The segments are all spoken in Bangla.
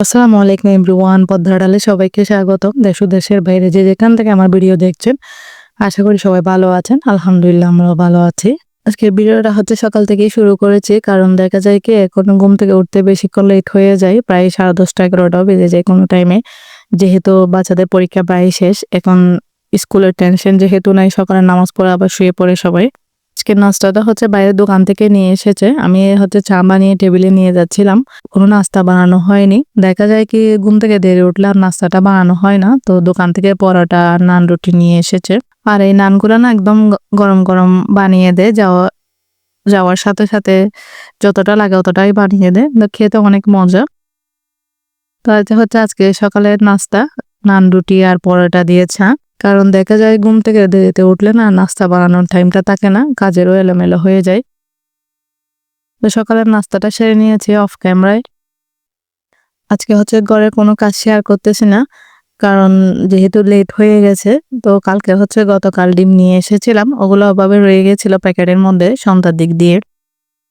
আসসালামু আলাইকুম এভরিওয়ান, পদ্মারাডালে সবাইকে স্বাগতম। দেশ ও দেশের বাইরে যে যেখান থেকে আমার ভিডিও দেখছেন, আশা করি সবাই ভালো আছেন। আলহামদুলিল্লাহ আমরাও ভালো আছি। আজকের ভিডিওটা সকাল থেকেই শুরু করেছি, কারণ দেখা যায় কি এখন ঘুম থেকে উঠতে বেশিক্ষণ লেট হয়ে যায়, প্রায় 10:30 11টাও বেজে যায় কোনো টাইমে। যেহেতু বাচ্চাদের পরীক্ষা প্রায় শেষ, এখন স্কুলের টেনশন যেহেতু নাই, সকালে নামাজ পড়ে আবার শুয়ে পড়ে সবাই। আজকের নাস্তাটা বাইরের দোকান থেকে নিয়ে এসেছে। আমি চা বানিয়ে টেবিলে নিয়ে যাচ্ছিলাম, কোনো নাস্তা বানানো হয়নি। দেখা যায় কি ঘুম থেকে দেরি উঠলে আর নাস্তাটা বানানো হয় না, তো দোকান থেকে পরোটা আর নান রুটি নিয়ে এসেছে। আর এই নানগুলো না একদম গরম গরম বানিয়ে দেয়, যাওয়ার সাথে সাথে যতটা লাগে অতটাই বানিয়ে দেয়, তো খেতে অনেক মজা। তো এটা আজকে সকালের নাস্তা, নান রুটি আর পরোটা দিয়ে চা। কারণ দেখা যায় ঘুম থেকে দেরিতে উঠলে না নাস্তা বানানোর টাইমটা থাকে না, কাজেরও এলোমেলো হয়ে যায়। তো সকালের নাস্তাটা সেরে নিয়েছি অফ ক্যামেরায়। আজকে ঘরের কোনো কাজ শেয়ার করতেছি না, কারণ যেহেতু লেট হয়ে গেছে। তো কালকে গতকাল ডিম নিয়ে এসেছিলাম, ওগুলো ওভাবে রয়ে গেছিল প্যাকেটের মধ্যে সন্ধ্যার দিক দিয়ে।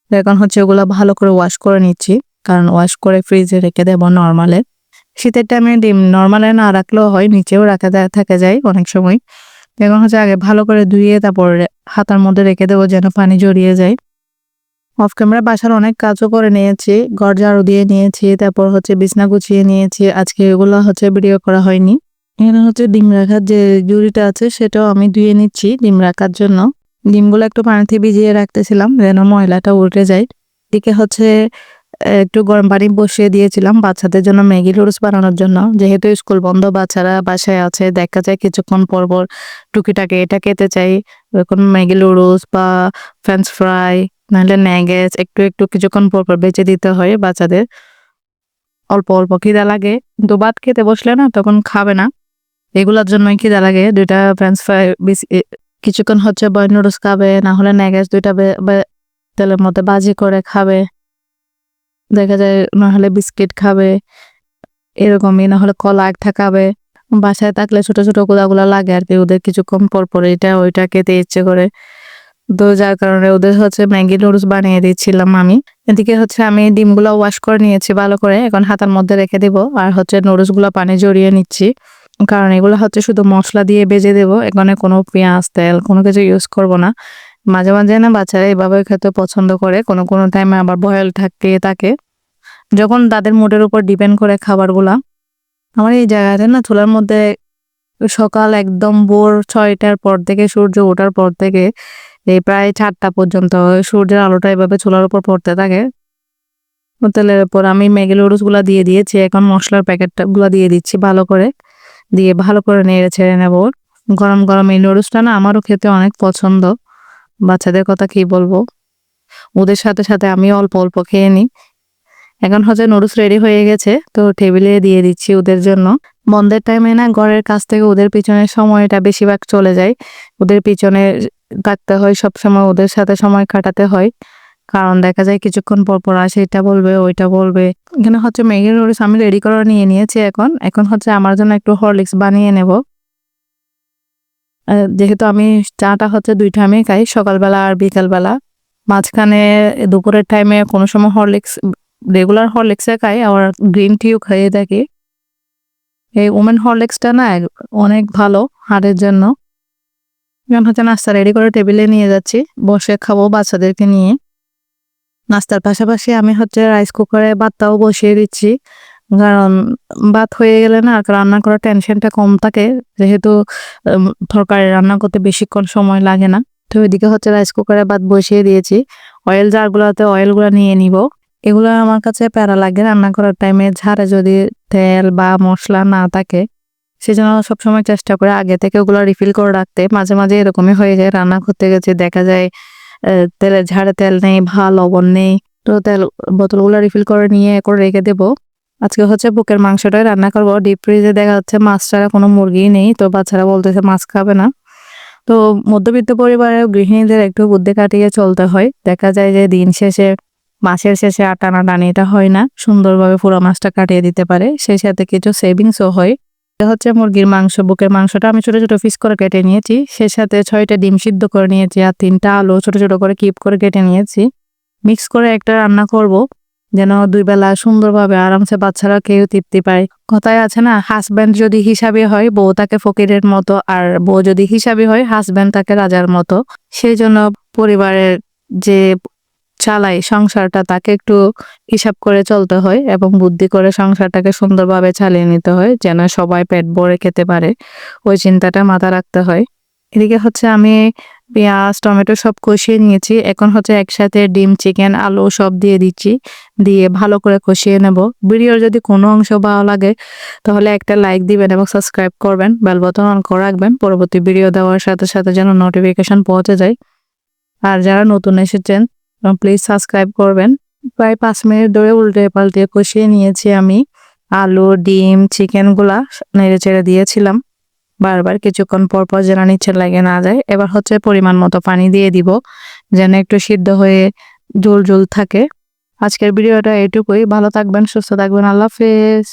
তো এখন ওগুলো ভালো করে ওয়াশ করে নিচ্ছি, কারণ ওয়াশ করে ফ্রিজে রেখে দেবো নর্মালে। শীতের টাইমে ডিম নর্মালে না রাখলেও হয়, নিচেও থাকে যায় অনেক সময়। এখন আগে ভালো করে ধুয়ে তারপর হাতার মধ্যে রেখে দেবো যেন পানি জড়িয়ে যায়। অফ ক্যামেরা বাসার অনেক কাজও করে নিয়েছি, ঘর ঝাড়ু দিয়ে নিয়েছি, তারপর বিছনা গুছিয়ে নিয়েছি। আজকে এগুলো ভিডিও করা হয়নি। এখানে ডিম রাখার যে ঝুড়িটা আছে সেটাও আমি ধুয়ে নিচ্ছি ডিম রাখার জন্য। ডিমগুলো একটু পানিতে ভিজিয়ে রাখতেছিলাম যেন ময়লাটা উঠে যায়। এদিকে একটু গরম পানি বসিয়ে দিয়েছিলাম বাচ্চাদের জন্য ম্যাগি নুডলস বানানোর জন্য। যেহেতু স্কুল বন্ধ, বাচ্চারা বাসায় আছে, দেখা যায় কিছুক্ষণ পর পর টুকিটাকি এটা খেতে চাই। এখন ম্যাগি নুডলস বা ফ্রেঞ্চ ফ্রাই নাহলে ন্যাগেটস একটু একটু কিছুক্ষণ পর পর বেঁচে দিতে হয় বাচ্চাদের। অল্প অল্প খিদা লাগে, কিন্তু ভাত খেতে বসলে না তখন খাবে না। এগুলোর জন্যই খিদা লাগে। 2টা ফ্রেঞ্চ ফ্রাই কিছুক্ষণ বয়েল নুডলস খাবে, না হলে ন্যাগেটস 2টা তেলের মধ্যে ভাজি করে খাবে। দেখা যায় না হলে বিস্কিট খাবে, এরকমই, না হলে কলা একটা খাবে। বাসায় থাকলে ছোট ছোট গুলা লাগে আর কি, ওদের কিছুক্ষণ পর পর এটা ওইটা খেতে ইচ্ছে করে। তো যার কারণে ওদের ম্যাগি নুডলস বানিয়ে দিচ্ছিলাম আমি। এদিকে আমি ডিমগুলো ওয়াশ করে নিয়েছি ভালো করে, এখন হাতার মধ্যে রেখে দিব। আর নুডলস গুলো পানি জড়িয়ে নিচ্ছি, কারণ এগুলো শুধু মশলা দিয়ে ভেজে দেবো। এখানে কোনো পেঁয়াজ তেল কোনো কিছু ইউজ করব না। মাঝে মাঝে না বাচ্চারা এভাবে খেতে পছন্দ করে, কোনো কোনো টাইমে আবার বয়েল থাকে, যখন তাদের মুডের উপর ডিপেন্ড করে খাবারগুলা। আমার এই জায়গাতে না চুলার মধ্যে সকাল একদম ভোর 6টার পর থেকে, সূর্য ওঠার পর থেকে এই প্রায় 4টা পর্যন্ত সূর্যের আলোটা এভাবে চুলার উপর পড়তে থাকে। তেলের উপর আমি ম্যাগি নুডলস গুলা দিয়ে দিয়েছি, এখন মশলার প্যাকেটটা গুলা দিয়ে দিচ্ছি ভালো করে, দিয়ে ভালো করে নেড়ে ছেড়ে নেব। গরম গরম এই নুডলসটা না আমারও খেতে অনেক পছন্দ। বাচ্চাদের কথা কি বলবো, ওদের সাথে সাথে আমি অল্প অল্প খেয়ে নিই। এখন নুডলস রেডি হয়ে গেছে, তো টেবিলে দিয়ে দিচ্ছি ওদের জন্য। বন্ধের টাইমে না ঘরের কাছ থেকে ওদের পিছনে সময়টা বেশিরভাগ চলে যায়, ওদের পিছনে থাকতে হয় সবসময়, ওদের সাথে সময় কাটাতে হয়। কারণ দেখা যায় কিছুক্ষণ পর পর আসে, এটা বলবে ওইটা বলবে। এখানে ম্যাগি নুডলস আমি রেডি করে নিয়ে নিয়েছি। এখন এখন আমার জন্য একটু হরলিক্স বানিয়ে নেব। যেহেতু আমি চাটা 2 টাইমে খাই, সকালবেলা আর বিকালবেলা। মাঝখানে দুপুরের টাইমে কোনো সময় রেগুলার হরলিক্সে খাই, আবার গ্রিন টিও খাইয়ে থাকি। এই ওমেন হরলিক্সটা না অনেক ভালো হাড়ের জন্য। এখন নাস্তা রেডি করে টেবিলে নিয়ে যাচ্ছি, বসে খাবো বাচ্চাদেরকে নিয়ে। নাস্তার পাশাপাশি আমি রাইস কুকারে ভাতটাও বসিয়ে দিচ্ছি, কারণ ভাত হয়ে গেলে না রান্না করার টেনশনটা কম থাকে। যেহেতু তরকারি রান্না করতে বেশিক্ষণ সময় লাগে না, তো ওইদিকে রাইস কুকারে ভাত বসিয়ে দিয়েছি। অয়েল জারগুলোতে অয়েলগুলো নিয়ে নিব। এগুলো আমার কাছে প্যারা লাগে রান্না করার টাইমে, ঝাড়ে যদি তেল বা মশলা না থাকে, সেজন্য সবসময় চেষ্টা করে আগে থেকে ওগুলো রিফিল করে রাখতে। মাঝে মাঝে এরকমই হয়ে যায়, রান্না করতে গেছে দেখা যায় তেলের ঝাড়ে তেল নেই বা লবণ নেই, তো তেল বোতলগুলো রিফিল করে নিয়ে করে রেখে দেবো। আজকে বুকের মাংসটাই রান্না করবো। ডিপ ফ্রিজে দেখা যাচ্ছে মাছ ছাড়া কোনো মুরগি নেই, তো বাচ্চারা বলতেছে মাছ খাবে না। তো মধ্যবিত্ত পরিবারের গৃহিণীদের একটু বুদ্ধি কাটিয়ে চলতে হয়। দেখা যায় যে দিন শেষে, মাসের শেষে আর টানাটানিটা হয় না, সুন্দরভাবে পুরো মাছটা কাটিয়ে দিতে পারে, সেই সাথে কিছু সেভিংসও হয়। মুরগির মাংস, বুকের মাংসটা আমি ছোট ছোট পিস করে কেটে নিয়েছি, সেই সাথে 6টা ডিম সিদ্ধ করে নিয়েছি, আর 3টা আলু ছোট ছোট করে কিউব করে কেটে নিয়েছি। মিক্স করে একটা রান্না করব। যেন দুই বেলা সুন্দরভাবে আরামসে বাচ্চারা কেউ তৃপ্তি পায়। কথায় আছে না, হাজব্যান্ড যদি হিসাবে হয় বউ তাকে ফকিরের মতো, আর বউ যদি হিসাবে হয় হাজব্যান্ড তাকে রাজার মতো। সেই জন্য পরিবারের যে চালায় সংসারটা তাকে একটু হিসাব করে চলতে হয় এবং বুদ্ধি করে সংসারটাকে সুন্দরভাবে চালিয়ে নিতে হয়, যেন সবাই পেট ভরে খেতে পারে। ওই চিন্তাটা মাথা রাখতে হয়। এদিকে হচ্ছে আমি পেঁয়াজ টমেটো সব কষিয়ে নিয়েছি। এখন হচ্ছে একসাথে ডিম চিকেন আলু সব দিয়ে দিচ্ছি, দিয়ে ভালো করে কষিয়ে নেব। ভিডিওর যদি কোনো অংশ ভালো লাগে তাহলে একটা লাইক দিবেন এবং সাবস্ক্রাইব করবেন, বেল বাটন অন করে রাখবেন পরবর্তী ভিডিও দেওয়ার সাথে সাথে যেন নোটিফিকেশন পৌঁছে যায়। আর যারা নতুন এসেছেন প্লিজ সাবস্ক্রাইব করবেন। প্রায় 5 মিনিট ধরে উল্টে পাল্টে কষিয়ে নিয়েছি আমি। আলু ডিম চিকেনগুলা নেড়ে চেড়ে দিয়েছিলাম বারবার, কিছুক্ষণ পর পর যেন নিচে লাগে না যায়। এবার হচ্ছে পরিমাণ মতো পানি দিয়ে দিব, যেন একটু সিদ্ধ হয়ে ঝোল ঝোল থাকে। আজকের ভিডিওটা এটুকুই। ভালো থাকবেন, সুস্থ থাকবেন। আল্লাহ হাফেজ।